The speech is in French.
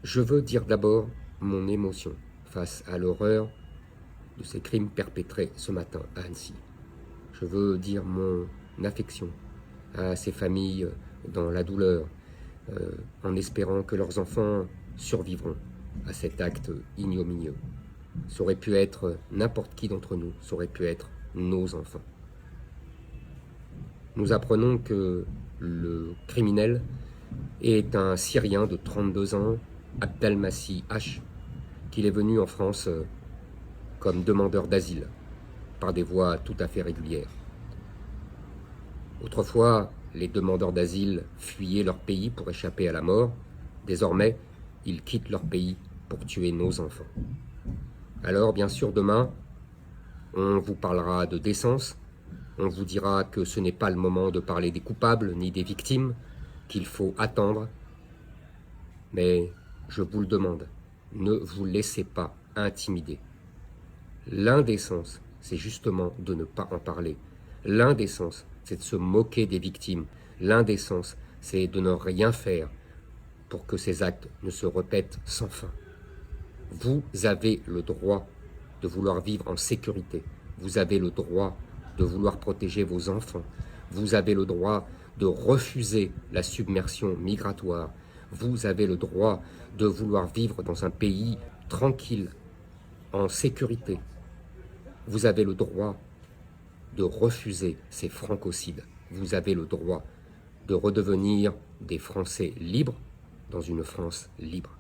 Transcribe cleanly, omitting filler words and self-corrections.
Je veux dire d'abord mon émotion face à l'horreur de ces crimes perpétrés ce matin à Annecy. Je veux dire mon affection à ces familles dans la douleur, en espérant que leurs enfants survivront à cet acte ignominieux. Ça aurait pu être n'importe qui d'entre nous, ça aurait pu être nos enfants. Nous apprenons que le criminel est un Syrien de 32 ans, Abdelmassi H, qu'il est venu en France comme demandeur d'asile, par des voies tout à fait régulières. Autrefois, les demandeurs d'asile fuyaient leur pays pour échapper à la mort. Désormais, ils quittent leur pays pour tuer nos enfants. Alors, bien sûr, demain, on vous parlera de décence, on vous dira que ce n'est pas le moment de parler des coupables ni des victimes, qu'il faut attendre. Mais je vous le demande, ne vous laissez pas intimider. L'indécence, c'est justement de ne pas en parler. L'indécence, c'est de se moquer des victimes. L'indécence, c'est de ne rien faire pour que ces actes ne se répètent sans fin. Vous avez le droit de vouloir vivre en sécurité. Vous avez le droit de vouloir protéger vos enfants. Vous avez le droit de refuser la submersion migratoire. Vous avez le droit de vouloir vivre dans un pays tranquille, en sécurité. Vous avez le droit de refuser ces francocides. Vous avez le droit de redevenir des Français libres dans une France libre.